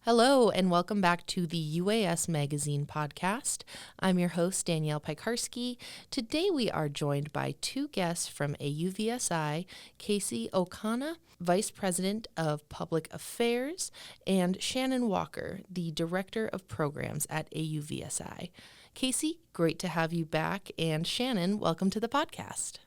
Hello, and welcome back to the UAS Magazine podcast. I'm your host, Danielle Piekarski. Today we are joined by two guests from AUVSI, Casie Ocana, Vice President of Public Affairs, and Shannon Walker, the Director of Programs at AUVSI. Casie, great to have you back, and Shannon, welcome to the podcast.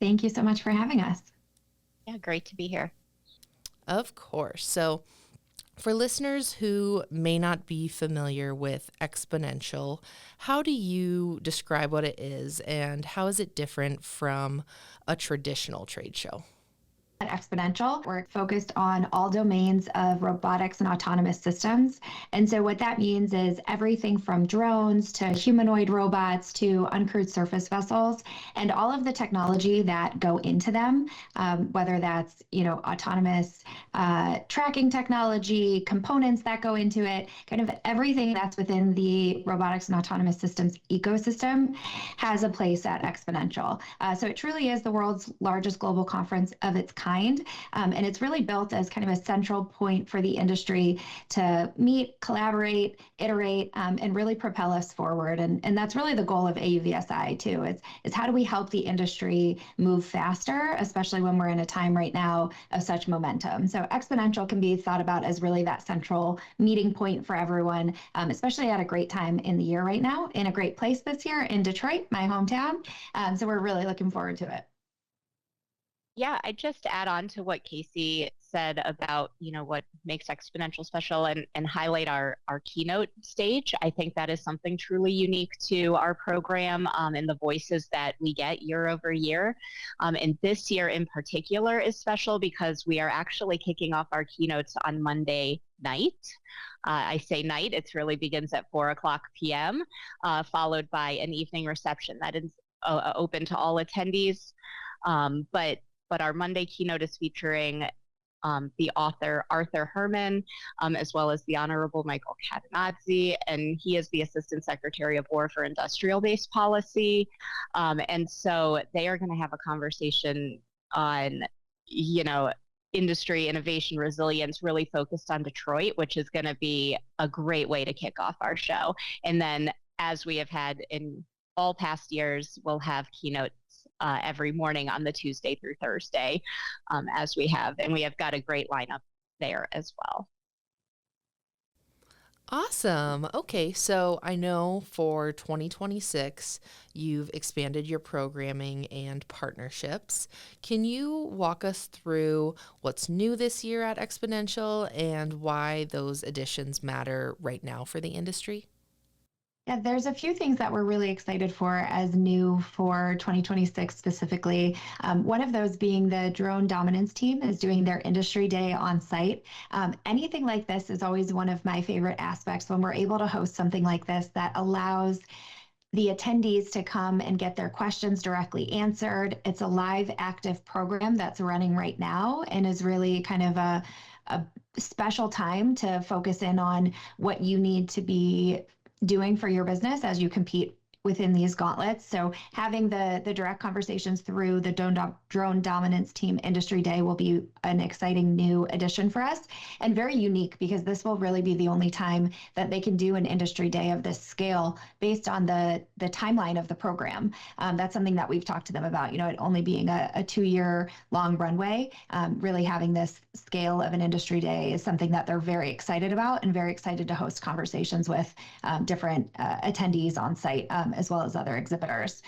Thank you so much for having us. Yeah, great to be here. Of course. So, for listeners who may not be familiar with XPONENTIal, how do you describe what it is and how is it different from a traditional trade show? At XPONENTIal, we're focused on all domains of robotics and autonomous systems. And so what that means is everything from drones to humanoid robots to uncrewed surface vessels and all of the technology that go into them, whether that's, autonomous tracking technology, components that go into it, kind of everything that's within the robotics and autonomous systems ecosystem has a place at XPONENTIal. So it truly is the world's largest global conference of its kind. And it's really built as kind of a central point for the industry to meet, collaborate, iterate, and really propel us forward. And that's really the goal of AUVSI too, is how do we help the industry move faster, especially when we're in a time right now of such momentum. So XPONENTIal can be thought about as really that central meeting point for everyone, especially at a great time in the year right now, in a great place this year in Detroit, my hometown. So we're really looking forward to it. Yeah, I just add on to what Casie said about, what makes XPONENTIal special and highlight our keynote stage. I think that is something truly unique to our program and the voices that we get year over year. And this year in particular is special because we are actually kicking off our keynotes on Monday night. I say night, it really begins at 4:00 p.m., followed by an evening reception that is open to all attendees. But our Monday keynote is featuring the author Arthur Herman, as well as the Honorable Michael Catanazzi, and he is the Assistant Secretary of War for Industrial Base Policy. And so they are going to have a conversation on, industry, innovation, resilience, really focused on Detroit, which is going to be a great way to kick off our show. And then, as we have had in all past years, we'll have keynotes every morning on the Tuesday through Thursday, as we have. And we have got a great lineup there as well. Awesome. Okay, so I know for 2026, you've expanded your programming and partnerships. Can you walk us through what's new this year at XPONENTIal and why those additions matter right now for the industry? Yeah, there's a few things that we're really excited for as new for 2026 specifically. One of those being the Drone Dominance team is doing their industry day on site. Anything like this is always one of my favorite aspects when we're able to host something like this that allows the attendees to come and get their questions directly answered. It's a live active program that's running right now and is really kind of a special time to focus in on what you need to be doing for your business as you compete within these gauntlets. So having the direct conversations through the Drone Dominance Team Industry Day will be an exciting new addition for us and very unique because this will really be the only time that they can do an industry day of this scale based on the timeline of the program. That's something that we've talked to them about, it only being a 2-year long runway. Really having this scale of an industry day is something that they're very excited about and very excited to host conversations with different attendees on site, as well as other exhibitors.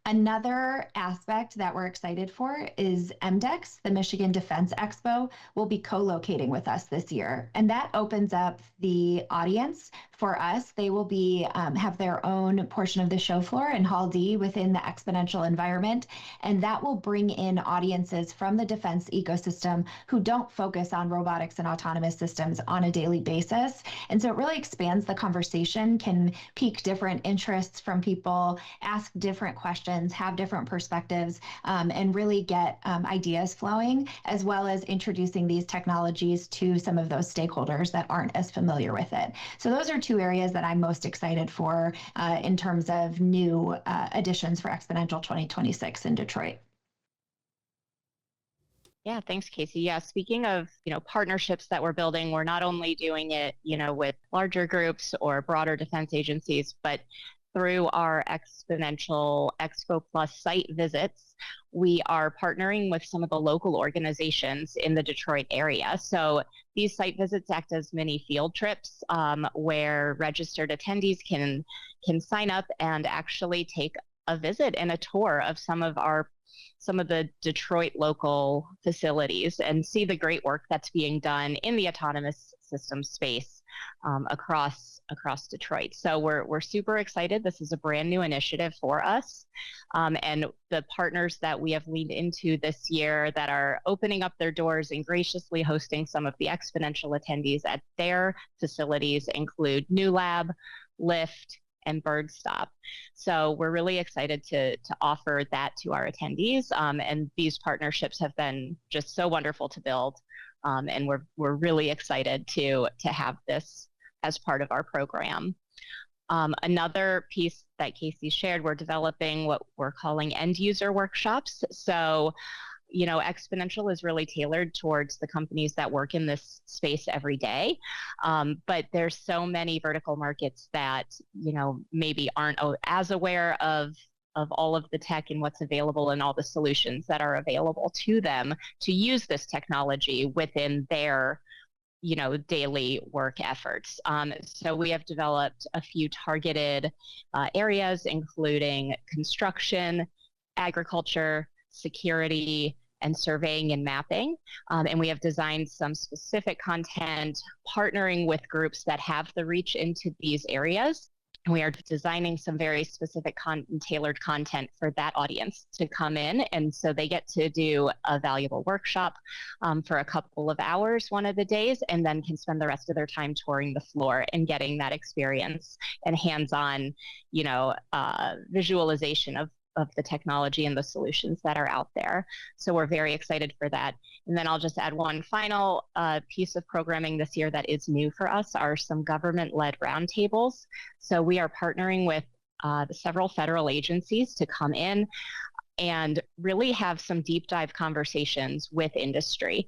Another aspect that we're excited for is MDEX, the Michigan Defense Expo, will be co-locating with us this year. And that opens up the audience for us. They will be have their own portion of the show floor in Hall D within the XPONENTIal environment. And that will bring in audiences from the defense ecosystem who don't focus on robotics and autonomous systems on a daily basis. And so it really expands the conversation, can pique different interests from people, ask different questions, have different perspectives, and really get ideas flowing, as well as introducing these technologies to some of those stakeholders that aren't as familiar with it. So those are two areas that I'm most excited for in terms of new additions for XPONENTIal 2026 in Detroit. Yeah, thanks, Casie. Yeah, speaking of, partnerships that we're building, we're not only doing it, with larger groups or broader defense agencies, but through our Exponential Expo Plus site visits, we are partnering with some of the local organizations in the Detroit area. So these site visits act as mini field trips where registered attendees can sign up and actually take a visit and a tour of some of the Detroit local facilities and see the great work that's being done in the autonomous system space across Detroit. So we're super excited. This is a brand new initiative for us. And the partners that we have leaned into this year that are opening up their doors and graciously hosting some of the Exponential attendees at their facilities include New Lab, Lyft, and Birdstop. So we're really excited to offer that to our attendees. And these partnerships have been just so wonderful to build. And we're really excited to have this as part of our program. Another piece that Casie shared, we're developing what we're calling end user workshops. So Exponential is really tailored towards the companies that work in this space every day. But there's so many vertical markets that, maybe aren't as aware of all of the tech and what's available and all the solutions that are available to them to use this technology within their daily work efforts. So we have developed a few targeted areas, including construction, agriculture, security, and surveying and mapping. And we have designed some specific content, partnering with groups that have the reach into these areas. And we are designing some very specific tailored content for that audience to come in. And so they get to do a valuable workshop for a couple of hours one of the days, and then can spend the rest of their time touring the floor and getting that experience and hands-on, visualization of the technology and the solutions that are out there. So we're very excited for that. And then I'll just add one final piece of programming this year that is new for us are some government-led roundtables. So we are partnering with several federal agencies to come in and really have some deep dive conversations with industry.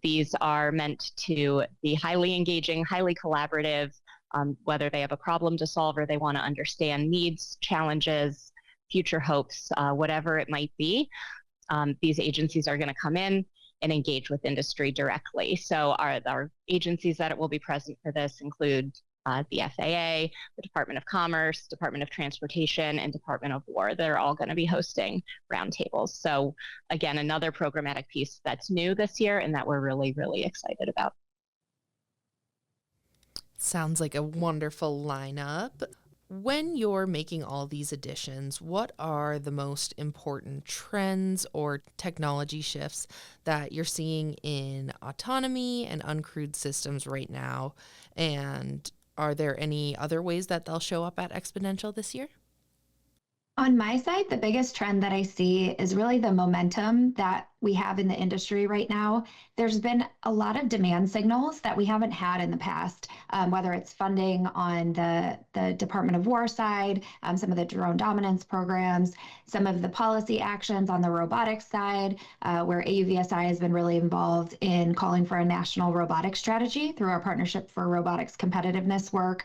These are meant to be highly engaging, highly collaborative, whether they have a problem to solve or they want to understand needs, challenges, future hopes, whatever it might be. These agencies are going to come in and engage with industry directly. So our agencies that will be present for this include the FAA, the Department of Commerce, Department of Transportation, and Department of War. They're all going to be hosting roundtables. So again, another programmatic piece that's new this year and that we're really, really excited about. Sounds like a wonderful lineup. When you're making all these additions, what are the most important trends or technology shifts that you're seeing in autonomy and uncrewed systems right now? And are there any other ways that they'll show up at Exponential this year? On my side, the biggest trend that I see is really the momentum that we have in the industry right now. There's been a lot of demand signals that we haven't had in the past, whether it's funding on the Department of War side, some of the drone dominance programs, some of the policy actions on the robotics side, where AUVSI has been really involved in calling for a national robotics strategy through our Partnership for Robotics Competitiveness work.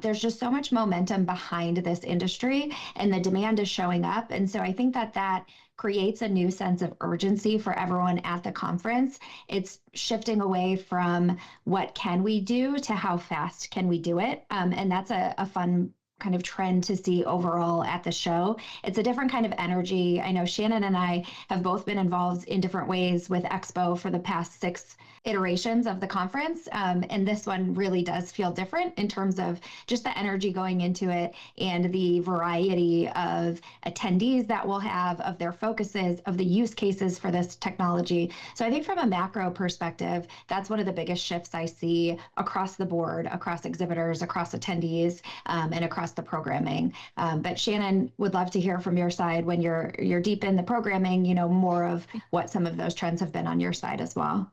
There's just so much momentum behind this industry, and the demand is showing up. And so I think that creates a new sense of urgency for everyone at the conference. It's shifting away from what can we do to how fast can we do it. And that's a fun kind of trend to see overall at the show. It's a different kind of energy. I know Shannon and I have both been involved in different ways with Expo for the past 6 iterations of the conference. And this one really does feel different in terms of just the energy going into it and the variety of attendees that we'll have, of their focuses, of the use cases for this technology. So I think from a macro perspective, that's one of the biggest shifts I see across the board, across exhibitors, across attendees, and across the programming. But Shannon, would love to hear from your side when you're deep in the programming, more of what some of those trends have been on your side as well.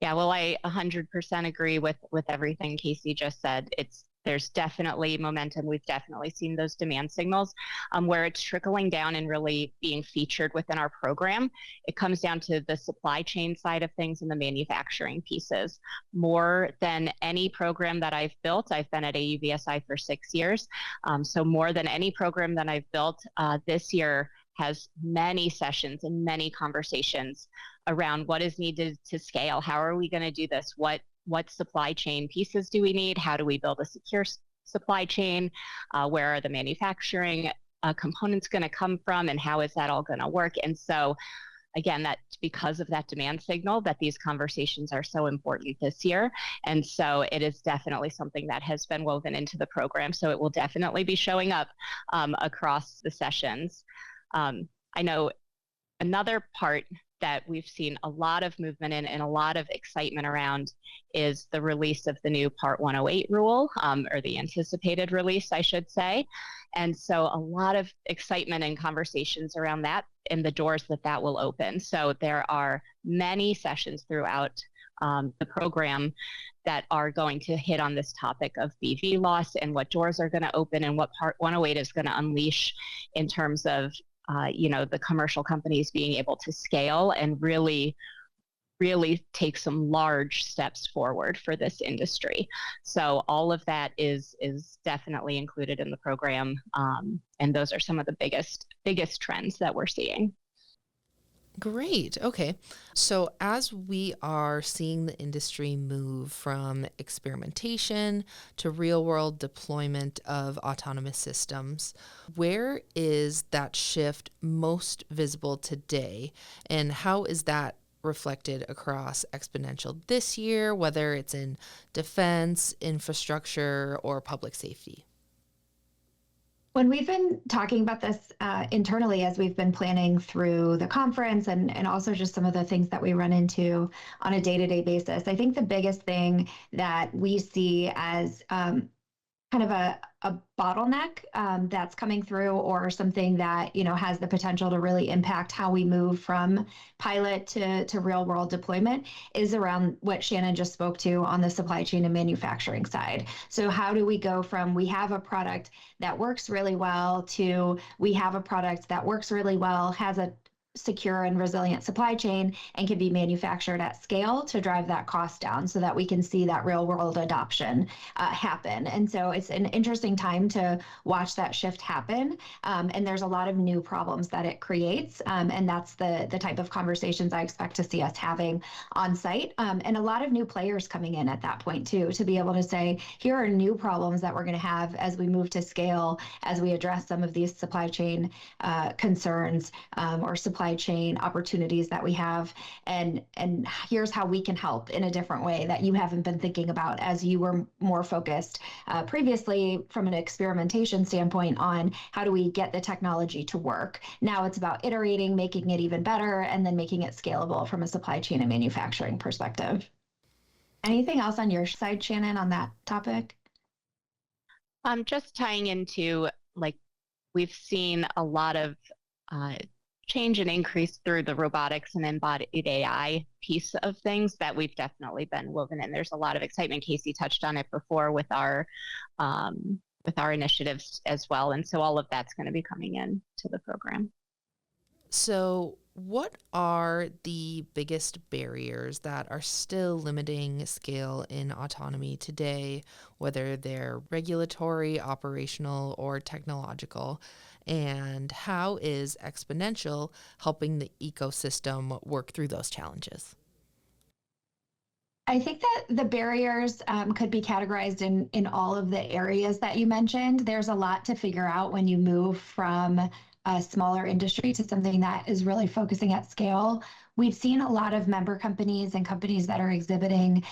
Yeah, well, I 100% agree with everything Casie just said. there's definitely momentum. We've definitely seen those demand signals. Where it's trickling down and really being featured within our program, it comes down to the supply chain side of things and the manufacturing pieces. More than any program that I've built, I've been at AUVSI for 6 years. So more than any program that I've built, this year has many sessions and many conversations around what is needed to scale. How are we going to do this? What supply chain pieces do we need? How do we build a secure supply chain? Where are the manufacturing components going to come from? And how is that all going to work? And so, again, that's because of that demand signal that these conversations are so important this year. And so it is definitely something that has been woven into the program. So it will definitely be showing up across the sessions. I know another part that we've seen a lot of movement in and a lot of excitement around is the release of the new Part 108 rule, or the anticipated release, I should say. And so a lot of excitement and conversations around that and the doors that will open. So there are many sessions throughout the program that are going to hit on this topic of BV loss and what doors are going to open and what Part 108 is going to unleash in terms of the commercial companies being able to scale and really take some large steps forward for this industry. So all of that is definitely included in the program. And those are some of the biggest trends that we're seeing. Great. Okay. So as we are seeing the industry move from experimentation to real world deployment of autonomous systems, where is that shift most visible today? And how is that reflected across XPONENTIAL this year, whether it's in defense, infrastructure, or public safety? When we've been talking about this internally as we've been planning through the conference and also just some of the things that we run into on a day-to-day basis, I think the biggest thing that we see as kind of a bottleneck that's coming through, or something that has the potential to really impact how we move from pilot to real world deployment, is around what Shannon just spoke to on the supply chain and manufacturing side. So how do we go from we have a product that works really well to we have a product that works really well, has a secure and resilient supply chain, and can be manufactured at scale to drive that cost down so that we can see that real world adoption happen. And so it's an interesting time to watch that shift happen. And there's a lot of new problems that it creates. And that's the type of conversations I expect to see us having on site. And a lot of new players coming in at that point too, to be able to say, here are new problems that we're going to have as we move to scale, as we address some of these supply chain concerns or supply chain opportunities that we have, and here's how we can help in a different way that you haven't been thinking about, as you were more focused previously from an experimentation standpoint on how do we get the technology to work. Now it's about iterating, making it even better, and then making it scalable from a supply chain and manufacturing perspective. Anything else on your side, Shannon, on that topic? Just tying into, we've seen a lot of change and increase through the robotics and embodied AI piece of things that we've definitely been woven in. There's a lot of excitement. Casie touched on it before with our initiatives as well. And so all of that's going to be coming in to the program. So what are the biggest barriers that are still limiting scale in autonomy today, whether they're regulatory, operational, or technological? And how is XPONENTIAL helping the ecosystem work through those challenges? I think that the barriers could be categorized in all of the areas that you mentioned. There's a lot to figure out when you move from a smaller industry to something that is really focusing at scale. We've seen a lot of member companies and companies that are exhibiting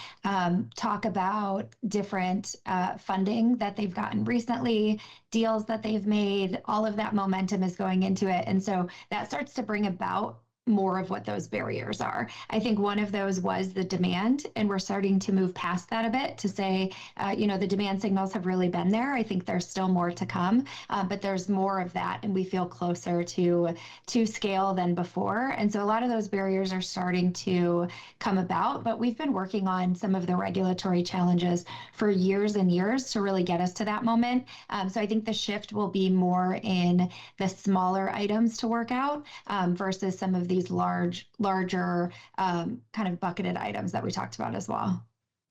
talk about different funding that they've gotten recently, deals that they've made. All of that momentum is going into it. And so that starts to bring about more of what those barriers are. I think one of those was the demand, and we're starting to move past that a bit to say, the demand signals have really been there. I think there's still more to come, but there's more of that, and we feel closer to scale than before. And so a lot of those barriers are starting to come about, but we've been working on some of the regulatory challenges for years and years to really get us to that moment. So I think the shift will be more in the smaller items to work out versus some of these larger kind of bucketed items that we talked about as well.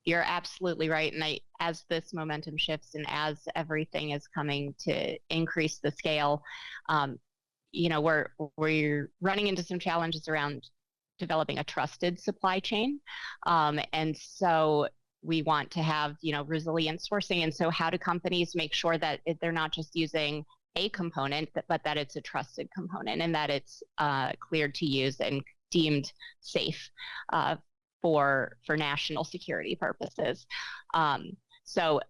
You're absolutely right. And as this momentum shifts and as everything is coming to increase the scale, we're running into some challenges around developing a trusted supply chain. And so we want to have, resilient sourcing. And so how do companies make sure that they're not just using a component, but that it's a trusted component and that it's cleared to use and deemed safe for national security purposes. So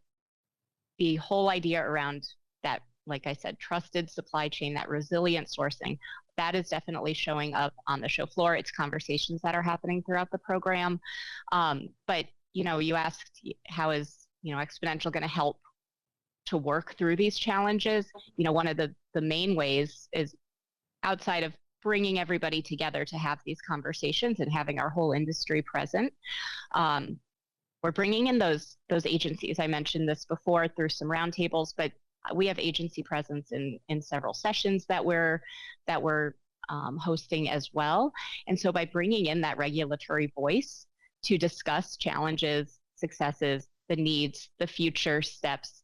the whole idea around that, like I said, trusted supply chain, that resilient sourcing, that is definitely showing up on the show floor. It's conversations that are happening throughout the program. But, you asked how is, XPONENTIAL going to help to work through these challenges. One of the main ways is outside of bringing everybody together to have these conversations and having our whole industry present. We're bringing in those agencies. I mentioned this before through some roundtables, but we have agency presence in several sessions that we're hosting as well. And so by bringing in that regulatory voice to discuss challenges, successes, the needs, the future steps,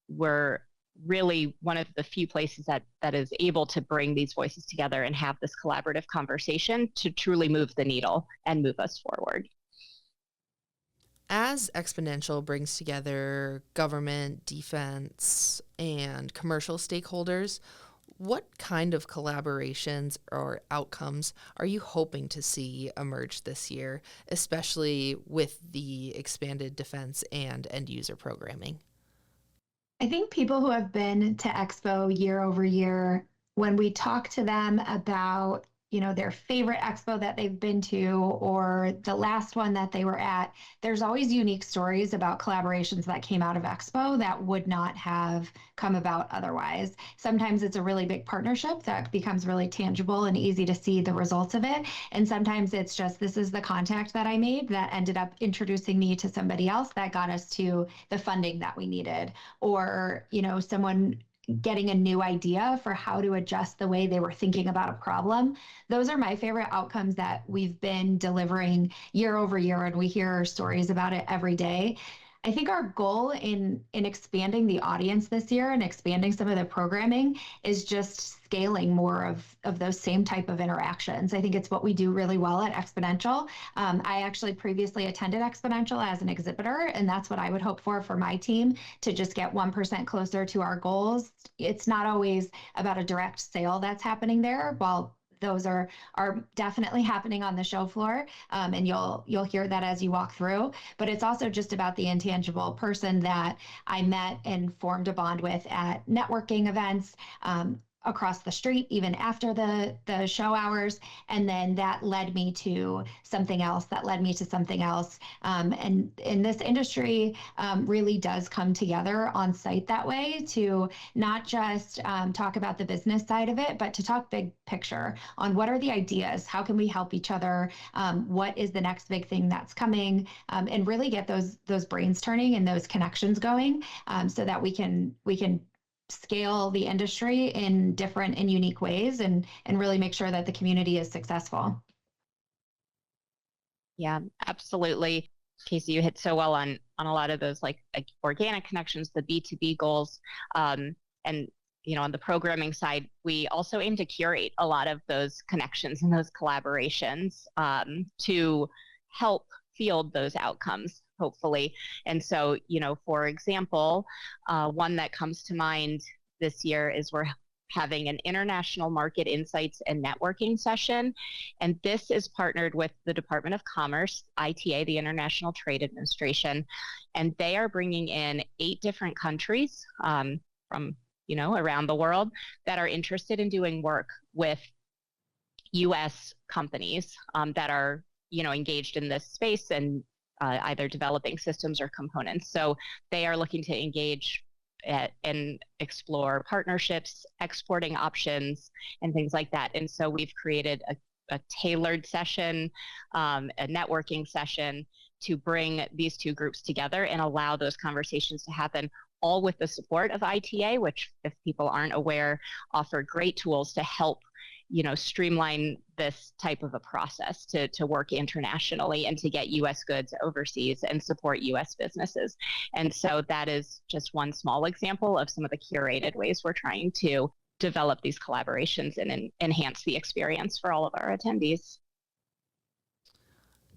we're really one of the few places that is able to bring these voices together and have this collaborative conversation to truly move the needle and move us forward. As XPONENTIAL brings together government, defense, and commercial stakeholders, what kind of collaborations or outcomes are you hoping to see emerge this year, especially with the expanded defense and end user programming? I think people who have been to Expo year over year, when we talk to them about their favorite expo that they've been to or the last one that they were at, there's always unique stories about collaborations that came out of Expo that would not have come about otherwise. Sometimes it's a really big partnership that becomes really tangible and easy to see the results of it. And sometimes it's just, this is the contact that I made that ended up introducing me to somebody else that got us to the funding that we needed. Or, someone getting a new idea for how to adjust the way they were thinking about a problem. Those are my favorite outcomes that we've been delivering year over year, and we hear stories about it every day. I think our goal in expanding the audience this year and expanding some of the programming is just scaling more of those same type of interactions. I think it's what we do really well at XPONENTIAL. I actually previously attended XPONENTIAL as an exhibitor, and that's what I would hope for my team, to just get 1% closer to our goals. It's not always about a direct sale that's happening there. While those are definitely happening on the show floor, and you'll hear that as you walk through. But it's also just about the intangible person that I met and formed a bond with at networking events, across the street, even after the show hours. And then that led me to something else, and in this industry really does come together on site that way to not just talk about the business side of it, but to talk big picture on what are the ideas, how can we help each other, what is the next big thing that's coming, and really get those brains turning and those connections going, so that we can scale the industry in different and unique ways and really make sure that the community is successful. Yeah, absolutely. Casie, you hit so well on a lot of those like organic connections, the B2B goals. And, on the programming side, we also aim to curate a lot of those connections and those collaborations to help field those outcomes, hopefully. And so, for example, one that comes to mind this year is we're having an international market insights and networking session. And this is partnered with the Department of Commerce, ITA, the International Trade Administration. And they are bringing in 8 different countries from, around the world that are interested in doing work with U.S. companies that are, engaged in this space and either developing systems or components. So they are looking to engage and explore partnerships, exporting options, and things like that. And so we've created a tailored session, a networking session to bring these two groups together and allow those conversations to happen, all with the support of ITA, which, if people aren't aware, offer great tools to help streamline this type of a process to work internationally and to get U.S. goods overseas and support U.S. businesses. And so that is just one small example of some of the curated ways we're trying to develop these collaborations and enhance the experience for all of our attendees.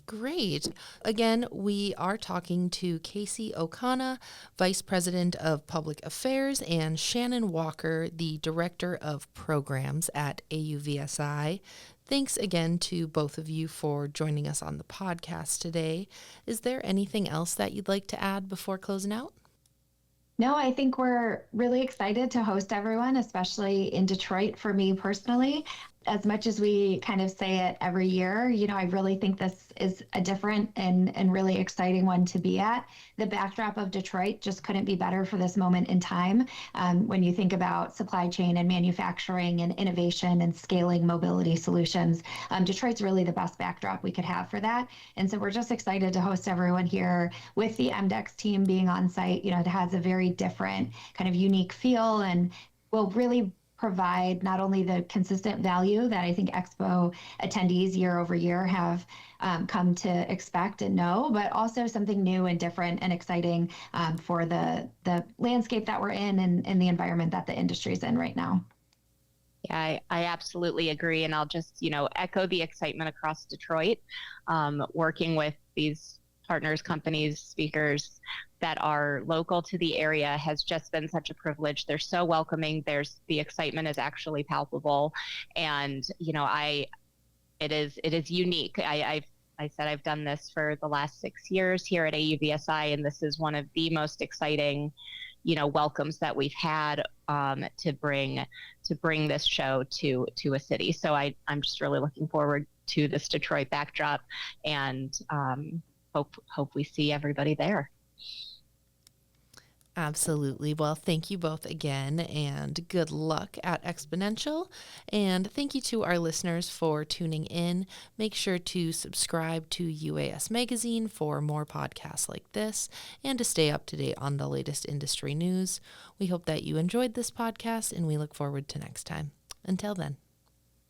Great. Again, we are talking to Casie Ocana, Vice President of Public Affairs, and Shannon Walker, the Director of Programs at AUVSI. Thanks again to both of you for joining us on the podcast today. Is there anything else that you'd like to add before closing out? No, I think we're really excited to host everyone, especially in Detroit for me personally. As much as we kind of say it every year, I really think this is a different and really exciting one to be at. The backdrop of Detroit just couldn't be better for this moment in time. When you think about supply chain and manufacturing and innovation and scaling mobility solutions, Detroit's really the best backdrop we could have for that. And so we're just excited to host everyone here with the MDEX team being on site. It has a very different kind of unique feel and will really provide not only the consistent value that I think Expo attendees year over year have come to expect and know, but also something new and different and exciting for the landscape that we're in and the environment that the industry is in right now. Yeah, I absolutely agree. And I'll just, echo the excitement across Detroit, working with these partners, companies, speakers that are local to the area has just been such a privilege. They're so welcoming. The excitement is actually palpable. And, it is unique. I said I've done this for the last 6 years here at AUVSI, and this is one of the most exciting, welcomes that we've had to bring this show to a city. So I'm just really looking forward to this Detroit backdrop, and hope we see everybody there. Absolutely. Well, thank you both again, and good luck at XPONENTIAL. And thank you to our listeners for tuning in. Make sure to subscribe to UAS Magazine for more podcasts like this and to stay up to date on the latest industry news. We hope that you enjoyed this podcast, and we look forward to next time. Until then.